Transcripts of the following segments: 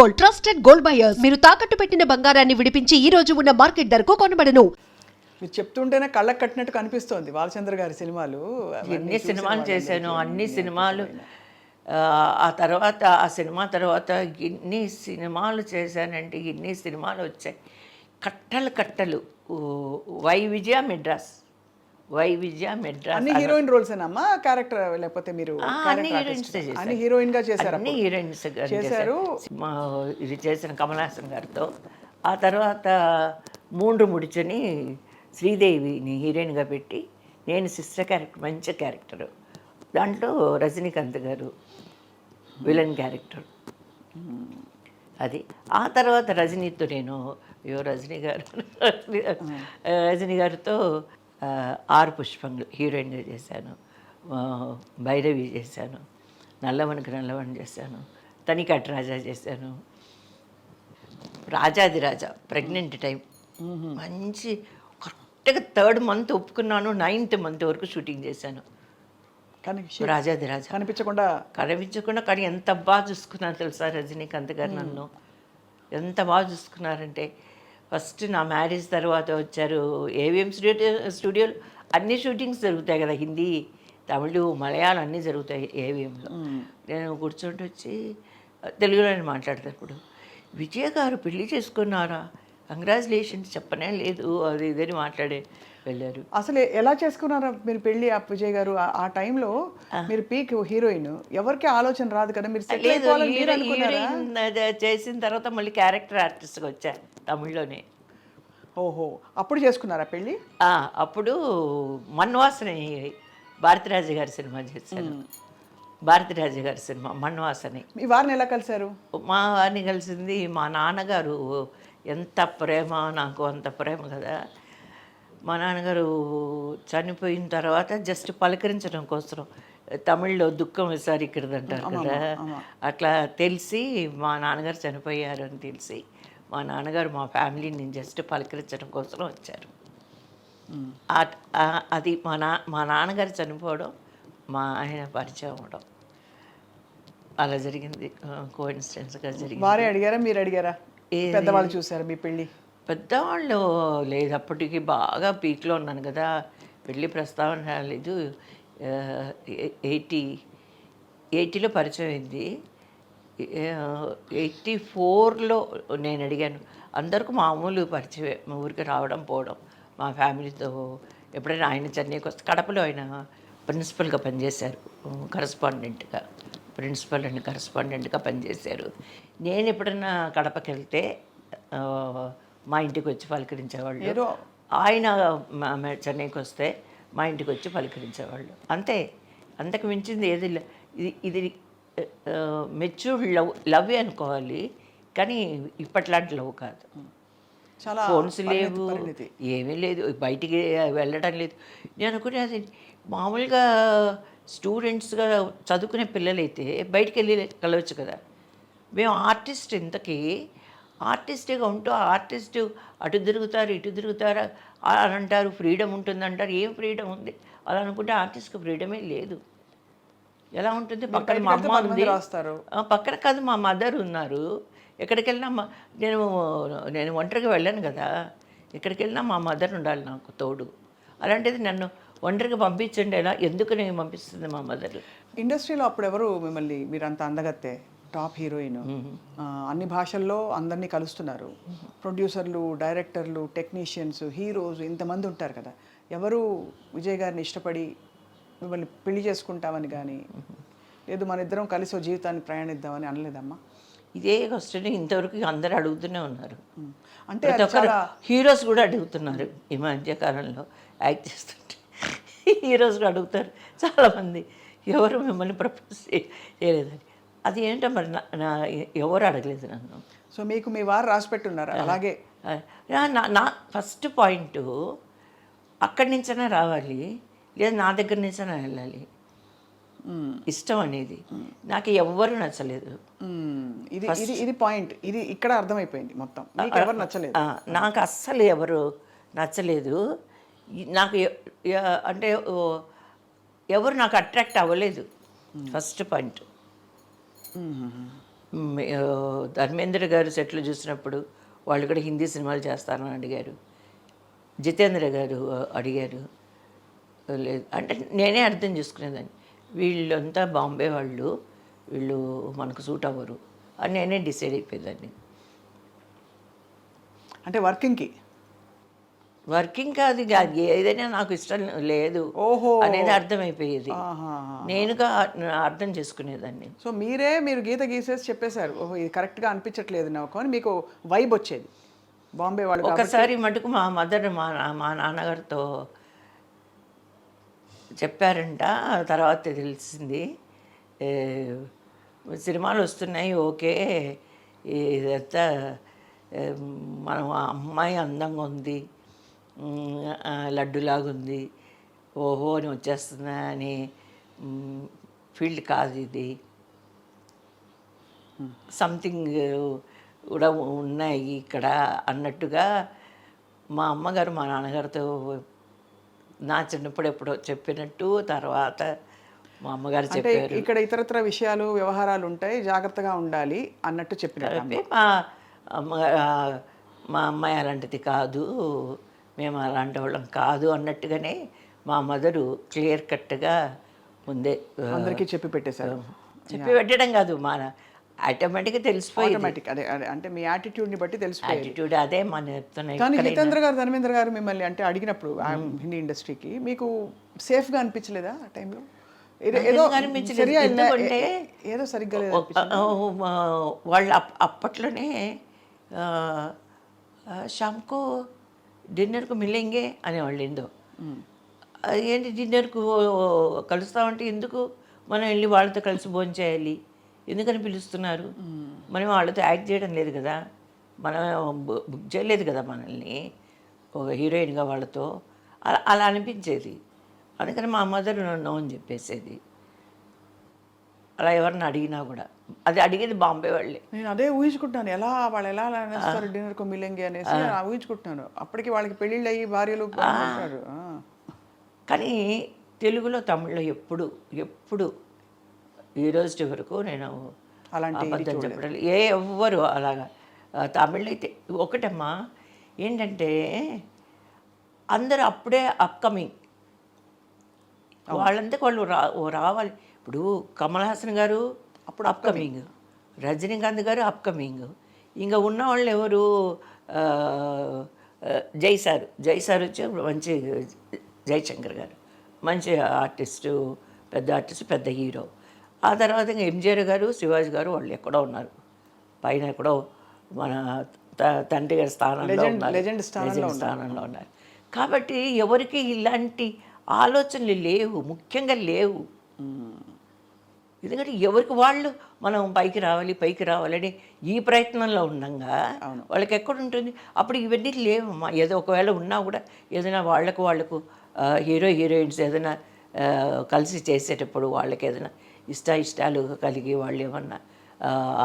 Gold, trusted gold buyers. మీరు తాకట్టు పెట్టిన బంగారాన్ని విడిపించి ఈ రోజు ఉన్న మార్కెట్ ధరకు కొనబడను. మీరు చెప్తుంటేనే కళ్ళకు కట్టినట్టు కనిపిస్తోంది బాలచంద్ర గారి సినిమాలు. ఎన్ని సినిమాలు చేశాను, అన్ని సినిమాలు. ఆ తర్వాత ఆ సినిమా తర్వాత ఎన్ని సినిమాలు చేశానంటే ఎన్ని సినిమాలు వచ్చాయి, కట్టలు కట్టలు. వై విజయ మెడ్రాస్, వై విజయ మెడ్రాస్. అన్ని హీరోయిన్ రోల్స్ ఏనమ్మా క్యారెక్టర్, లేకపోతే మీరు అన్ని హీరోయిన్స్ అన్ని హీరోయిన్ గా చేశారు? అన్ని హీరోయిన్స్ చేశారు. ఇది చేసిన కమల్ హాసన్ గారితో. ఆ తర్వాత మూండ్రు ముడిచని శ్రీదేవిని హీరోయిన్గా పెట్టి నేను సిస్టర్ క్యారెక్టర్, మంచి క్యారెక్టరు. దాంట్లో రజనీకాంత్ గారు విలన్ క్యారెక్టర్ అది. ఆ తర్వాత రజనీతో నేను రజనీ గారితో ఆరు పుష్పంలు హీరోయిన్గా చేశాను, భైరవి చేశాను, నల్లవనికి నల్లవని చేశాను, తనికట్ రాజా చేశాను, రాజాది రాజా ప్రెగ్నెంట్ టైం మంచి కరెక్ట్గా 3rd month ఒప్పుకున్నాను, 9th month వరకు షూటింగ్ చేశాను. కానీ రాజాది రాజా కనిపించకుండా కానీ ఎంత బాగా చూసుకున్నారు తెలుసా రజనీకాంత్ గారు నన్ను. ఎంత బాగా చూసుకున్నారంటే, ఫస్ట్ నా మ్యారేజ్ తర్వాత వచ్చారు. ఏవిఎం స్టూడియోలు అన్ని షూటింగ్స్ జరుగుతాయి కదా, హిందీ, తమిళ, మలయాళం అన్నీ జరుగుతాయి ఏవిఎంలో. నేను కూర్చోండి వచ్చి తెలుగులోనే మాట్లాడేటప్పుడు, విజయ గారు పెళ్లి చేసుకున్నారా, కంగ్రాచులేషన్స్ చెప్పనే లేదు, అది ఇదని మాట్లాడే వెళ్ళారు. అసలు ఎలా చేసుకున్నారా మీరు పెళ్లి విజయ్ గారు? ఆ టైంలో మీరు పీక్ హీరోయిన్, ఎవరికి ఆలోచన రాదు కదా, మీరు హీరోయిన్ చేసిన తర్వాత మళ్ళీ క్యారెక్టర్ ఆర్టిస్ట్గా వచ్చాను తమిళ్లోనే. ఓహో, అప్పుడు చేసుకున్నారా పెళ్ళి? అప్పుడు మన్వాసని భారతిరాజు గారి సినిమా చేశాను. భారతిరాజు గారి సినిమా మన్వాసని. మీ వారిని ఎలా కలిశారు? మా వారిని కలిసింది మా నాన్నగారు. ఎంత ప్రేమ నాకు, అంత ప్రేమ కదా. మా నాన్నగారు చనిపోయిన తర్వాత జస్ట్ పలకరించడం కోసం, తమిళ్లో దుఃఖం విసారికరదు అంటారు కదా, అట్లా తెలిసి మా నాన్నగారు చనిపోయారు అని తెలిసి మా నాన్నగారు మా ఫ్యామిలీని జస్ట్ పలకరించడం కోసం వచ్చారు. అది మా నాన్నగారు చనిపోవడం, మా ఆయన పరిచయం అవడం, అలా జరిగింది. కోఇన్సిడెన్స్గా జరిగింది. వారే అడిగారా, మీరు అడిగారా? పెద్దవాళ్ళు చూసారా మీ పెళ్ళి? పెద్దవాళ్ళు లేదు, అప్పటికి బాగా పీక్లో ఉన్నాను కదా, పెళ్ళి ప్రస్తావన రాలేదు. 80లో పరిచయం అయింది. 84లో నేను అడిగాను. అందరికీ మామూలు పరిచయం, మా ఊరికి రావడం పోవడం, మా ఫ్యామిలీతో. ఎప్పుడైనా ఆయన చెన్నైకి వస్తే, కడపలో ఆయన ప్రిన్సిపల్గా పనిచేశారు, ప్రిన్సిపల్ అండ్ కరస్పాండెంట్గా పనిచేశారు. నేను ఎప్పుడైనా కడపకి వెళ్తే మా ఇంటికి వచ్చి పలకరించేవాళ్ళు. ఆయన చెన్నైకి వస్తే మా ఇంటికి వచ్చి పలకరించేవాళ్ళు. అంతే, అంతకు మించింది ఏది. ఇది మెచ్యూర్డ్ లవ్ అనుకోవాలి, కానీ ఇప్పట్లాంటి లవ్ కాదు. ఫోన్స్ లేవు, ఏమీ లేదు, బయటికి వెళ్ళడం లేదు. నేను అనుకునేది మామూలుగా స్టూడెంట్స్గా చదువుకునే పిల్లలైతే బయటికి వెళ్ళి కలవచ్చు కదా. మేము ఆర్టిస్ట్, ఇంతకీ ఆర్టిస్ట్గా ఉంటూ ఆర్టిస్ట్ అటు తిరుగుతారు ఇటు తిరుగుతారు అని అంటారు, ఫ్రీడమ్ ఉంటుంది అంటారు. ఏం ఫ్రీడమ్ ఉంది? అలా అనుకుంటే ఆర్టిస్ట్కి ఫ్రీడమే లేదు. ఎలా ఉంటుంది? పక్కన మా అమ్మ ఉంది, పక్కన కాదు మా మదర్ ఉన్నారు. ఎక్కడికి వెళ్ళినా నేను ఒంటరిగా వెళ్ళాను కదా, ఎక్కడికి వెళ్ళినా మా మదర్ ఉండాలి నాకు తోడు. అలాంటిది నన్ను ఒంటరిగా పంపించండి, ఎలా, ఎందుకు నేను పంపిస్తుంది మా మదర్. ఇండస్ట్రీలో అప్పుడు ఎవరు మిమ్మల్ని, మీరు అంత అందగత్తే, టాప్ హీరోయిన్, అన్ని భాషల్లో అందరినీ కలుస్తున్నారు, ప్రొడ్యూసర్లు, డైరెక్టర్లు, టెక్నీషియన్స్, హీరోస్, ఇంతమంది ఉంటారు కదా, ఎవరు విజయ్ గారిని ఇష్టపడి మిమ్మల్ని పెళ్లి చేసుకుంటామని కానీ, లేదు మన ఇద్దరం కలిసి ఓ జీవితాన్ని ప్రయాణిద్దామని అనలేదమ్మా? ఇదే క్వశ్చన్ ఇంతవరకు అందరూ అడుగుతూనే ఉన్నారు. అంటే హీరోస్ కూడా అడుగుతున్నారు ఈ మధ్యకాలంలో, యాక్ట్ చేస్తుంటే హీరోస్ కూడా అడుగుతారు చాలామంది, ఎవరు మిమ్మల్ని ప్రపోజ్ చేయలేదని. అది ఏంటో మరి ఎవరు అడగలేదు నన్ను. సో మీకు మీ వారు రాసి పెట్టున్నారు అలాగే? నా ఫస్ట్ పాయింట్, అక్కడి నుంచైనా రావాలి, లేదా నా దగ్గర నుంచైనా వెళ్ళాలి. ఇష్టం అనేది నాకు ఎవ్వరు నచ్చలేదు. ఇది పాయింట్, ఇది ఇక్కడ అర్థమైపోయింది మొత్తం. ఎవరు నచ్చలేదు? నాకు అస్సలు ఎవరు నచ్చలేదు. నాకు అంటే ఎవరు నాకు అట్రాక్ట్ అవ్వలేదు, ఫస్ట్ పాయింట్. ధర్మేంద్ర గారు సెట్లు చూసినప్పుడు వాళ్ళు కూడా హిందీ సినిమాలు చేస్తారని అడిగారు. జితేంద్ర గారు అడిగారు. లేదు అంటే నేనే అర్థం చేసుకునేదాన్ని, వీళ్ళంతా బాంబే వాళ్ళు, వీళ్ళు మనకు సూట్ అవ్వరు అని నేనే డిసైడ్ అయిపోయేదాన్ని. అంటే వర్కింగ్ కాదు, ఏదైనా నాకు ఇష్టం లేదు ఓహో అనేది అర్థమైపోయేది. నేనుగా అర్థం చేసుకునేదాన్ని. సో మీరు గీత గీసేసి చెప్పేశారు, ఓహో ఇది కరెక్ట్గా అనిపించట్లేదు నాకు అని మీకు వైబ్ వచ్చేది బాంబే వాళ్ళు. ఒకసారి మటుకు మా మదర్ మా నాన్నగారితో చెప్పారంట, తర్వాత తెలిసింది. సినిమాలు వస్తున్నాయి ఓకే, ఇదంతా మనం ఆ అమ్మాయి అందంగా ఉంది, లడ్డులాగుంది, ఓహో అని వచ్చేస్తుందా అని ఫీల్డ్ కాదు ఇది, సంథింగ్ కూడా ఉన్నాయి ఇక్కడ అన్నట్టుగా మా అమ్మగారు మా నాన్నగారితో నా చిన్నప్పుడు ఎప్పుడో చెప్పినట్టు తర్వాత మా అమ్మగారు చెప్పారు. ఇక్కడ ఇతరత్ర విషయాలు వ్యవహారాలు ఉంటాయి, జాగ్రత్తగా ఉండాలి అన్నట్టు చెప్పినట్టు. మా అమ్మాయి అలాంటిది కాదు, మేము అలాంటి వాళ్ళం కాదు అన్నట్టుగానే మా మదరు క్లియర్ కట్గా ముందే అందరికీ చెప్పి పెట్టేశారు. చెప్పి పెట్టడం కాదు, మన ఆటోమేటిక్గా తెలిసిపోయింది. ఆటోమేటిక్ అదే అంటే మీ యాటిట్యూడ్ని బట్టి తెలిసిపోయింది. యాటిట్యూడ్ అదే మన చెప్తున్నాయి. కానీ జితేంద్ర గారు ధర్మేంద్ర గారు మిమ్మల్ని అంటే అడిగినప్పుడు హిందీ ఇండస్ట్రీకి మీకు సేఫ్గా అనిపించలేదా ఆ టైంలో? ఏదో సరిగ్గా వాళ్ళు అప్పట్లోనే షామ్కో డిన్నర్కు మిల్లింగే అనేవాళ్ళు. ఏందో ఏంటి డిన్నర్కు కలుస్తామంటే ఎందుకు మనం వెళ్ళి వాళ్ళతో కలిసి భోజనం చేయాలి, ఎందుకని పిలుస్తున్నారు, మనం వాళ్ళతో యాక్ట్ చేయడం లేదు కదా, మనం బుక్ చేయలేదు కదా మనల్ని ఒక హీరోయిన్గా వాళ్ళతో, అలా అనిపించేది. అందుకని మా మదర్ నో అని చెప్పేసేది. అలా ఎవరిని అడిగినా కూడా అది అడిగేది బాంబే వాళ్ళే. నేను అదే ఊహించుకుంటున్నాను, వాళ్ళు ఎలా అనేస్తారు డిన్నర్కు మిల్లింగే అనేసి ఊహించుకుంటున్నాను. అప్పటికి వాళ్ళకి పెళ్ళిళ్ళు అయ్యి భార్యలు ఉంటారు. కానీ తెలుగులో తమిళ్లో ఎప్పుడు ఈ రోజు వరకు నేను అలాంటి అబద్ధం చెప్పడం ఎవ్వరు అలాగా. తమిళ్ అయితే ఒకటమ్మా ఏంటంటే అందరూ అప్పుడే అప్కమింగ్, వాళ్ళంతా వాళ్ళు రావాలి. ఇప్పుడు కమల్ హాసన్ గారు అప్పుడు అప్కమింగ్, రజనీకాంత్ గారు అప్కమింగ్, ఇంకా ఉన్న వాళ్ళు ఎవరు, జై సార్ వచ్చి మంచి, జయశంకర్ గారు మంచి ఆర్టిస్టు, పెద్ద హీరో. ఆ తర్వాత ఇంకా ఎంజీఆర్ గారు, శివాజీ గారు వాళ్ళు ఎక్కడో ఉన్నారు, పైన ఎక్కడో మన తండ్రి గారి స్థానంలో ఉన్నారు, లెజెండ్ స్థానంలో ఉన్నారు. కాబట్టి ఎవరికి ఇలాంటి ఆలోచనలు లేవు, ముఖ్యంగా లేవు. ఎందుకంటే ఎవరికి వాళ్ళు మనం పైకి రావాలని ఈ ప్రయత్నంలో ఉండగా వాళ్ళకి ఎక్కడ ఉంటుంది అప్పుడు ఇవన్నీ లేవమ్మా. ఏదో ఒకవేళ ఉన్నా కూడా ఏదైనా వాళ్ళకు హీరోయిన్స్ ఏదైనా కలిసి చేసేటప్పుడు వాళ్ళకి ఏదైనా ఇష్టాలు కలిగి వాళ్ళు ఏమన్నా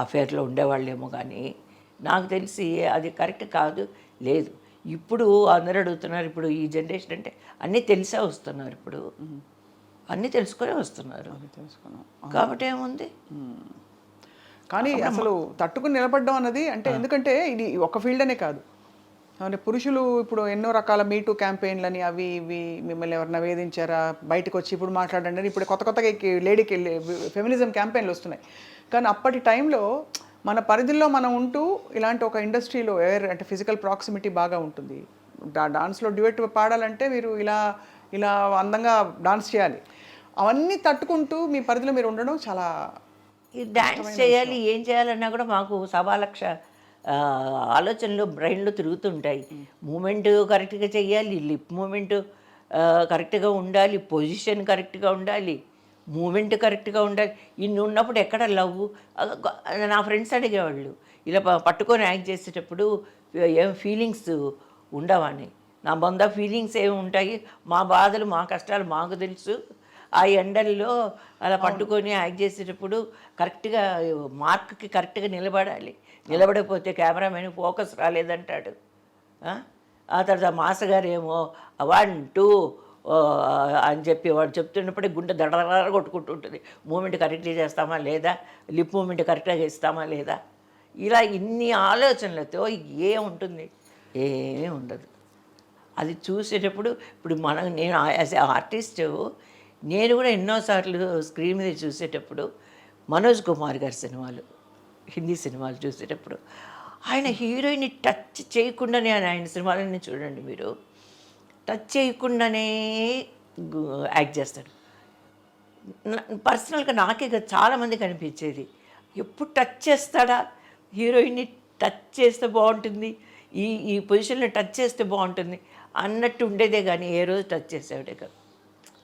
అఫేర్లో ఉండేవాళ్ళేమో. కానీ నాకు తెలిసి అది కరెక్ట్ కాదు, లేదు. ఇప్పుడు అందరూ అడుగుతున్నారు, ఇప్పుడు ఈ జనరేషన్ అంటే అన్నీ తెలిసే వస్తున్నారు, ఇప్పుడు అన్నీ తెలుసుకునే వస్తున్నారు కాబట్టి ఏముంది. కానీ అసలు తట్టుకుని నిలబడడం అన్నది అంటే, ఎందుకంటే ఇది ఒక ఫీల్డ్ అనే కాదు, అంటే పురుషులు ఇప్పుడు ఎన్నో రకాల మీటూ క్యాంపెయిన్లని అవి ఇవి మిమ్మల్ని ఎవరైనా వేధించారా, బయటకు వచ్చి ఇప్పుడు మాట్లాడండి అని ఇప్పుడు కొత్తగా లేడీకి ఫెమినిజం క్యాంపెయిన్లు వస్తున్నాయి. కానీ అప్పటి టైంలో మన పరిధిలో మనం ఉంటూ ఇలాంటి ఒక ఇండస్ట్రీలో అంటే ఫిజికల్ ప్రాక్సిమిటీ బాగా ఉంటుంది. డాన్స్లో డ్యూయట్ పాడాలంటే మీరు ఇలా అందంగా డాన్స్ చేయాలి, అవన్నీ తట్టుకుంటూ మీ పరిధిలో మీరు ఉండడం చాలా. ఈ డాన్స్ చేయాలి, ఏం చేయాలన్నా కూడా మాకు 1,00,000 ఆలోచనలు బ్రెయిన్లో తిరుగుతుంటాయి. మూమెంట్ కరెక్ట్గా చేయాలి, లిప్ మూమెంట్ కరెక్ట్గా ఉండాలి, పొజిషన్ కరెక్ట్గా ఉండాలి, మూమెంట్ కరెక్ట్గా ఉండాలి. ఇన్ని ఉన్నప్పుడు ఎక్కడ లవ్. నా ఫ్రెండ్స్ అడిగేవాళ్ళు, ఇలా పట్టుకొని యాక్ట్ చేసేటప్పుడు ఏం ఫీలింగ్స్ ఉండవని. నా బొంద ఫీలింగ్స్ ఏమి ఉంటాయి, మా బాధలు మా కష్టాలు మాకు తెలుసు. ఆ ఎండల్లో అలా పట్టుకొని యాక్ట్ చేసేటప్పుడు కరెక్ట్గా మార్క్కి కరెక్ట్గా నిలబడకపోతే కెమెరామెన్ ఫోకస్ రాలేదంటాడు. ఆ తర్వాత మాస్ గారు ఏమో 1 2 అని చెప్పి వాడు చెప్తున్నప్పుడే గుండె దడదడ కొట్టుకుంటూ ఉంటుంది. మూమెంట్ కరెక్ట్గా చేస్తామా లేదా, లిప్ మూమెంట్ కరెక్ట్గా ఇస్తామా లేదా, ఇలా ఇన్ని ఆలోచనలతో ఏముంటుంది, ఏమీ ఉండదు. అది చూసేటప్పుడు ఇప్పుడు నేను యాజ్ ఏ ఆర్టిస్టు నేను కూడా ఎన్నోసార్లు స్క్రీన్ మీద చూసేటప్పుడు మనోజ్ కుమార్ గారి సినిమాలు, హిందీ సినిమాలు చూసేటప్పుడు ఆయన హీరోయిన్ని టచ్ చేయకుండానే ఆయన సినిమాలన్నీ చూడండి మీరు, టచ్ చేయకుండానే యాక్ట్ చేస్తాడు. పర్సనల్గా నాకే చాలామంది కనిపించేది, ఎప్పుడు టచ్ చేస్తాడా, హీరోయిన్ని టచ్ చేస్తే బాగుంటుంది, ఈ పొజిషన్లో టచ్ చేస్తే బాగుంటుంది అన్నట్టు ఉండేదే కానీ ఏ రోజు టచ్ చేసేవాడే కాదు.